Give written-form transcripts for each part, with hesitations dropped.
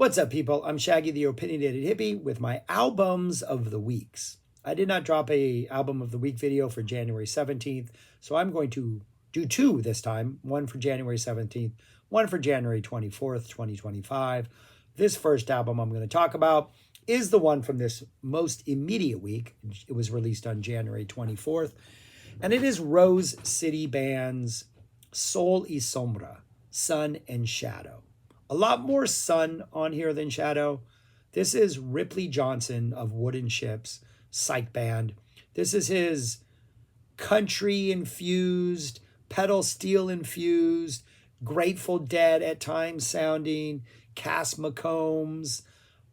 What's up, people? I'm Shaggy, the Opinionated Hippie, with my albums of the weeks. I did not drop a album of the week video for January 17th, so I'm going to do two this time. One for January 17th, one for January 24th, 2025. This first album I'm going to talk about is the one from this most immediate week. It was released on January 24th, and it is Rose City Band's Sol y Sombra, Sun and Shadow. A lot more sun on here than shadow. This is Ripley Johnson of Wooden Ships, psych band. This is his country-infused, pedal steel-infused, Grateful Dead at times sounding, Cass McCombs.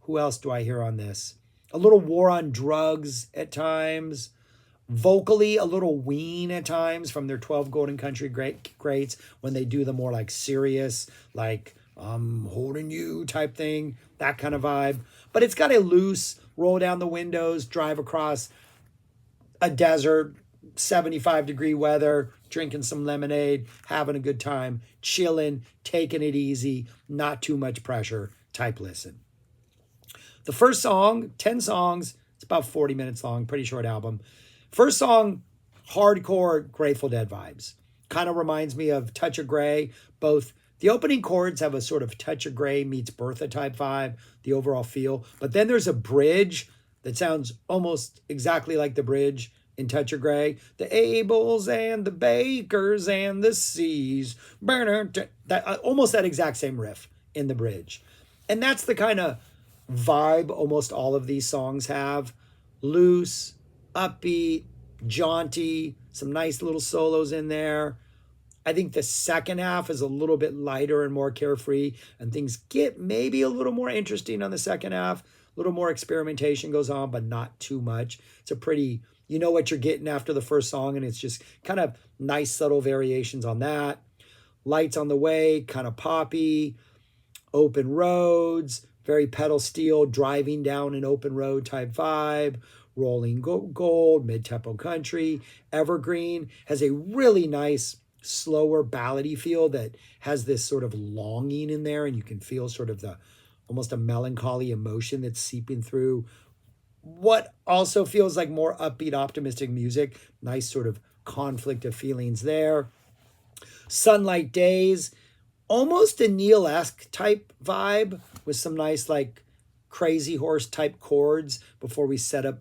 Who else do I hear on this? A little War on Drugs at times. Vocally, a little Ween at times from their 12 Golden Country greats when they do the more like serious, like I'm holding you type thing, that kind of vibe. But it's got a loose roll down the windows, drive across a desert, 75-degree weather, drinking some lemonade, having a good time, chilling, taking it easy, not too much pressure type listen. The first song, 10 songs, it's about 40 minutes long, pretty short album. First song, hardcore Grateful Dead vibes. Kind of reminds me of Touch of Grey. Both the opening chords have a sort of Touch of Grey meets Bertha type vibe, the overall feel. But then there's a bridge that sounds almost exactly like the bridge in Touch of Grey. The Abels and the Bakers and the Seas. Almost that exact same riff in the bridge. And that's the kind of vibe almost all of these songs have. Loose, upbeat, jaunty, some nice little solos in there. I think the second half is a little bit lighter and more carefree, and things get maybe a little more interesting on the second half. A little more experimentation goes on, but not too much. It's a pretty, you know what you're getting after the first song, and it's just kind of nice, subtle variations on that. Lights on the Way, kind of poppy. Open Roads, very pedal steel, driving down an open road type vibe. Rolling Gold, mid-tempo country. Evergreen has a really nice, slower ballady feel that has this sort of longing in there, and you can feel sort of the almost a melancholy emotion that's seeping through what also feels like more upbeat, optimistic music. Nice sort of conflict of feelings there. Sunlight Days, almost a Neil-esque type vibe with some nice like Crazy Horse type chords before we set up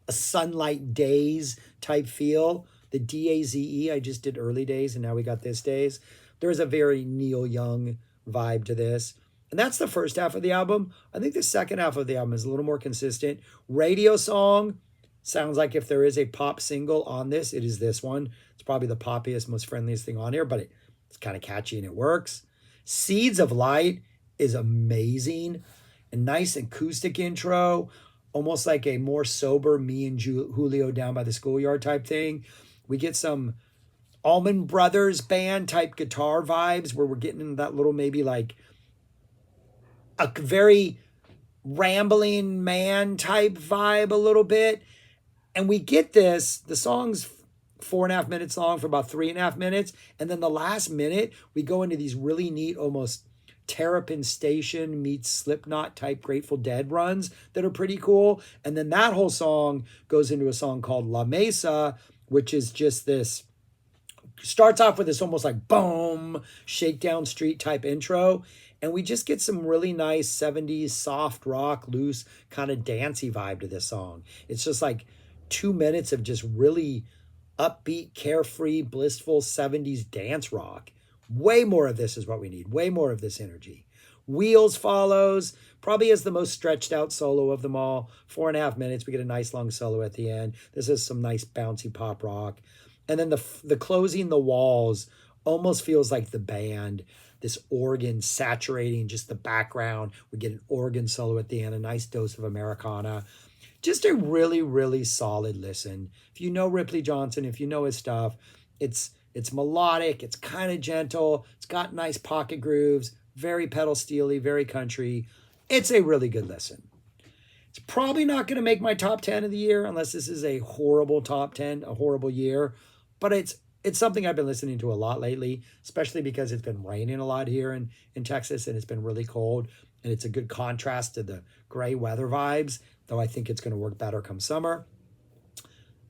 a Sunlight Days type feel. The D-A-Z-E, I just did Early Days, and now we got this Days. There's a very Neil Young vibe to this. And that's the first half of the album. I think the second half of the album is a little more consistent. Radio song sounds like if there is a pop single on this, it is this one. It's probably the poppiest, most friendliest thing on here, but it's kind of catchy and it works. Seeds of Light is amazing. A nice acoustic intro, almost like a more sober me and Julio down by the schoolyard type thing. We get some Allman Brothers band type guitar vibes where we're getting into that little maybe like a very rambling man type vibe a little bit. And we get this, the song's 4.5 minutes long for about 3.5 minutes. And then the last minute, we go into these really neat, almost Terrapin Station meets Slipknot type Grateful Dead runs that are pretty cool. And then that whole song goes into a song called La Mesa, which is just this, starts off with this almost like boom, shakedown street type intro. And we just get some really nice 70s soft rock, loose, kind of dancey vibe to this song. It's just like 2 minutes of just really upbeat, carefree, blissful 70s dance rock. Way more of this is what we need. Way more of this energy. Wheels follows, probably is the most stretched out solo of them all. 4.5 minutes, we get a nice long solo at the end. This is some nice bouncy pop rock. And then the closing the walls almost feels like the band. This organ saturating just the background. We get an organ solo at the end, a nice dose of Americana. Just a really, really solid listen. If you know Ripley Johnson, if you know his stuff, it's melodic, it's kind of gentle, it's got nice pocket grooves, very pedal steely, very country. It's a really good listen. It's probably not going to make my top 10 of the year unless this is a horrible top 10, a horrible year. But it's something I've been listening to a lot lately, especially because it's been raining a lot here in Texas and it's been really cold. and it's a good contrast to the gray weather vibes, though I think it's going to work better come summer.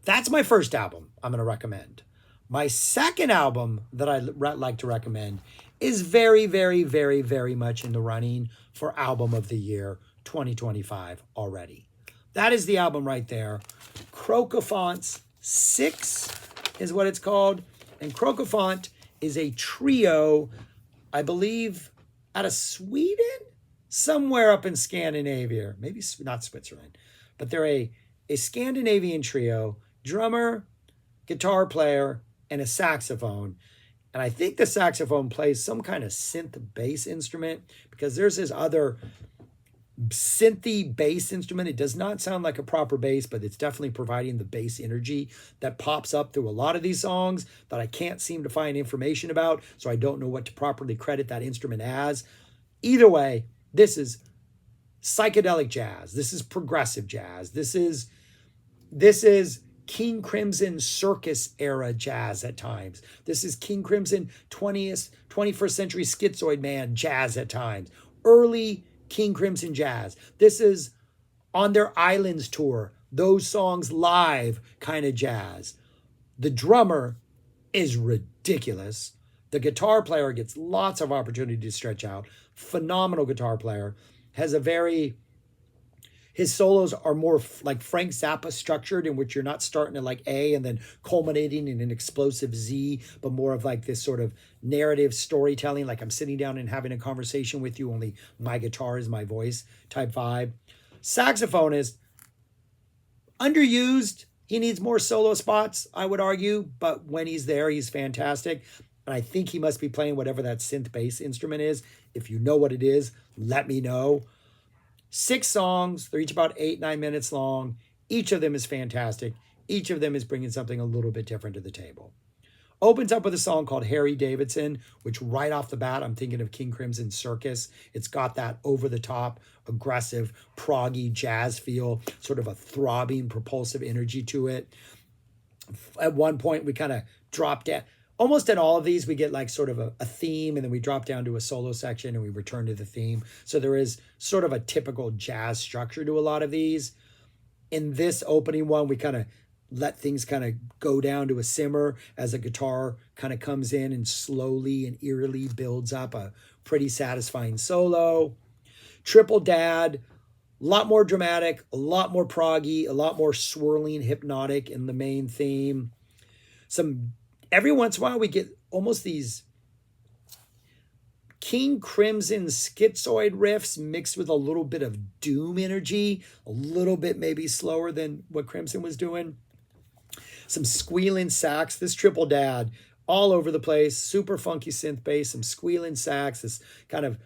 That's my first album I'm going to recommend. My second album that I'd like to recommend is very, very, very, very much in the running for Album of the Year 2025 already. That is the album right there. Krokofant's 6 is what it's called. And Krokofant is a trio, I believe, out of Sweden? Somewhere up in Scandinavia. Maybe not Switzerland. But they're a Scandinavian trio, drummer, guitar player, and a saxophone. And I think the saxophone plays some kind of synth bass instrument, because there's this other synthy bass instrument. It does not sound like a proper bass, but it's definitely providing the bass energy that pops up through a lot of these songs that I can't seem to find information about, so I don't know what to properly credit that instrument as. Either way, this is psychedelic jazz. This is progressive jazz. This is King Crimson Circus era jazz at times. This is King Crimson 21st century schizoid man jazz at times. Early King Crimson jazz. This is on their Islands tour, those songs live kind of jazz. The drummer is ridiculous. The guitar player gets lots of opportunity to stretch out. Phenomenal guitar player. His solos are more like Frank Zappa structured, in which you're not starting at like A and then culminating in an explosive Z, but more of like this sort of narrative storytelling, like I'm sitting down and having a conversation with you, only my guitar is my voice type vibe. Saxophone is underused. He needs more solo spots, I would argue, but when he's there, he's fantastic. And I think he must be playing whatever that synth bass instrument is. If you know what it is, let me know. 6 songs. They're each about 8-9 minutes long. Each of them is fantastic. Each of them is bringing something a little bit different to the table. Opens up with a song called Harry Davidson, which right off the bat, I'm thinking of King Crimson Circus. It's got that over-the-top, aggressive, proggy jazz feel, sort of a throbbing, propulsive energy to it. At one point, we kind of drop down. Almost in all of these, we get like sort of a theme, and then we drop down to a solo section and we return to the theme. So there is sort of a typical jazz structure to a lot of these. In this opening one, we kind of let things kind of go down to a simmer as a guitar kind of comes in and slowly and eerily builds up a pretty satisfying solo. Triple Dad, a lot more dramatic, a lot more proggy, a lot more swirling, hypnotic in the main theme. Every once in a while, we get almost these King Crimson schizoid riffs mixed with a little bit of doom energy, a little bit maybe slower than what Crimson was doing. Some squealing sax. This Triple Dad, all over the place, super funky synth bass, some squealing sax, this kind of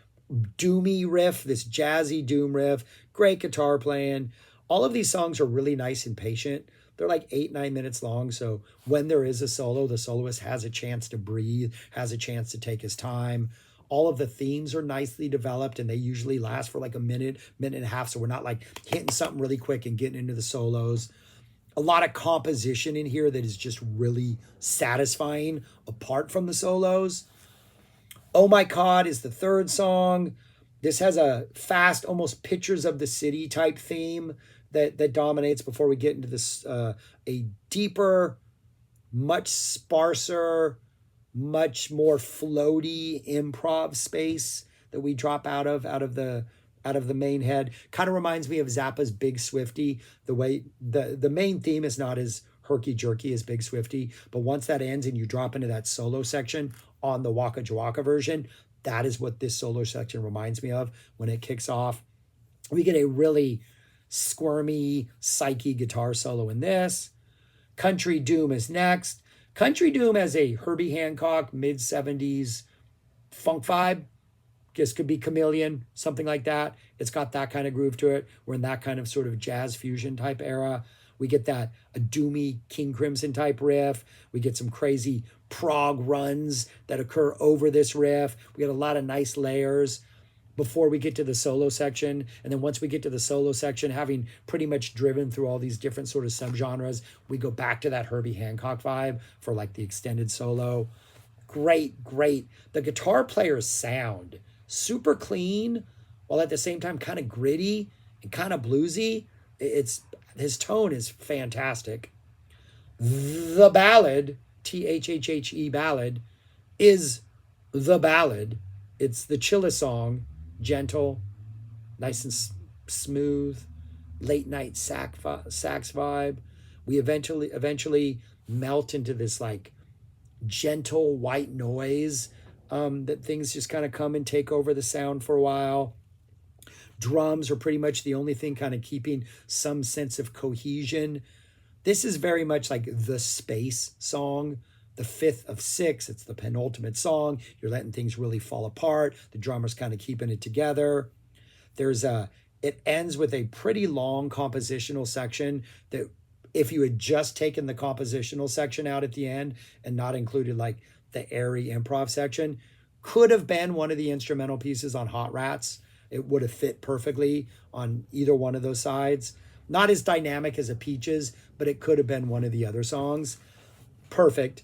doomy riff, this jazzy doom riff, great guitar playing. All of these songs are really nice and patient. They're like 8-9 minutes long. So when there is a solo, the soloist has a chance to breathe, has a chance to take his time. All of the themes are nicely developed, and they usually last for like a minute and a half. So we're not like hitting something really quick and getting into the solos. A lot of composition in here that is just really satisfying apart from the solos. Oh My God is the third song. This has a fast, almost pictures of the city type theme that dominates before we get into this a deeper, much sparser, much more floaty improv space that we drop out of the main head. Kind of reminds me of Zappa's Big Swifty. The way the main theme is not as herky jerky as Big Swifty, but once that ends and you drop into that solo section on the Waka Jawaka version, that is what this solo section reminds me of when it kicks off. We get a really squirmy, psyche guitar solo in this. Country Doom is next. Country Doom has a Herbie Hancock mid-70s funk vibe. This could be Chameleon, something like that. It's got that kind of groove to it. We're in that kind of sort of jazz fusion type era. We get a doomy King Crimson type riff. We get some crazy prog runs that occur over this riff. We get a lot of nice layers before we get to the solo section. And then once we get to the solo section, having pretty much driven through all these different sort of subgenres, we go back to that Herbie Hancock vibe for like the extended solo. Great. The guitar player's sound, super clean, while at the same time kind of gritty and kind of bluesy. It's his tone is fantastic. The ballad, THHHE ballad, is the ballad. It's the chillest song, gentle, nice and smooth, late night sax vibe. We eventually melt into this like gentle white noise, that things just kind of come and take over the sound for a while. Drums are pretty much the only thing kind of keeping some sense of cohesion. This is very much like the space song, the fifth of six. It's the penultimate song. You're letting things really fall apart. The drummer's kind of keeping it together. It ends with a pretty long compositional section that if you had just taken the compositional section out at the end and not included like the airy improv section, could have been one of the instrumental pieces on Hot Rats. It would have fit perfectly on either one of those sides. Not as dynamic as a Peaches, but it could have been one of the other songs. Perfect.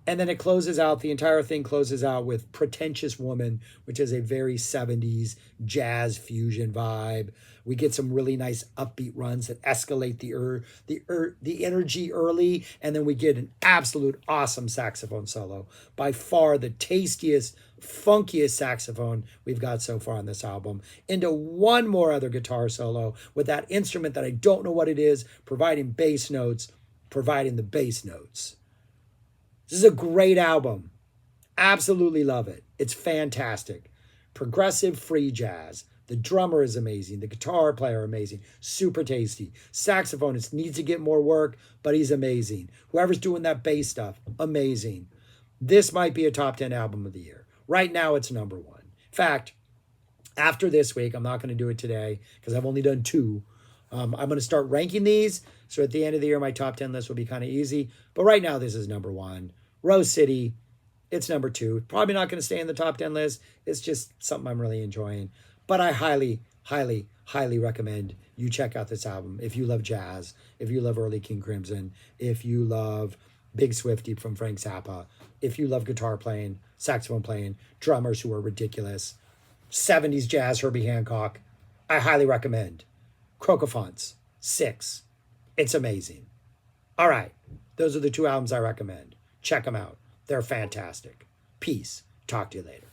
And then the entire thing closes out with Pretentious Woman, which is a very 70s jazz fusion vibe. We get some really nice upbeat runs that escalate the energy early, and then we get an absolute awesome saxophone solo. By far the tastiest, funkiest saxophone we've got so far on this album. Into one more other guitar solo with that instrument that I don't know what it is, providing the bass notes. This is a great album. Absolutely love it. It's fantastic. Progressive free jazz. The drummer is amazing. The guitar player amazing. Super tasty. Saxophonist needs to get more work, but he's amazing. Whoever's doing that bass stuff, amazing. This might be a top 10 album of the year. Right now, it's number one. In fact, after this week, I'm not going to do it today because I've only done two. I'm going to start ranking these. So at the end of the year, my top 10 list will be kind of easy. But right now, this is number one. Rose City, it's number two. Probably not going to stay in the top 10 list. It's just something I'm really enjoying. But I highly, highly, highly recommend you check out this album. If you love jazz, if you love early King Crimson, if you love Big Swifty from Frank Zappa, if you love guitar playing, saxophone playing, drummers who are ridiculous, 70s jazz, Herbie Hancock, I highly recommend Krokofant 6. It's amazing. All right. Those are the two albums I recommend. Check them out. They're fantastic. Peace. Talk to you later.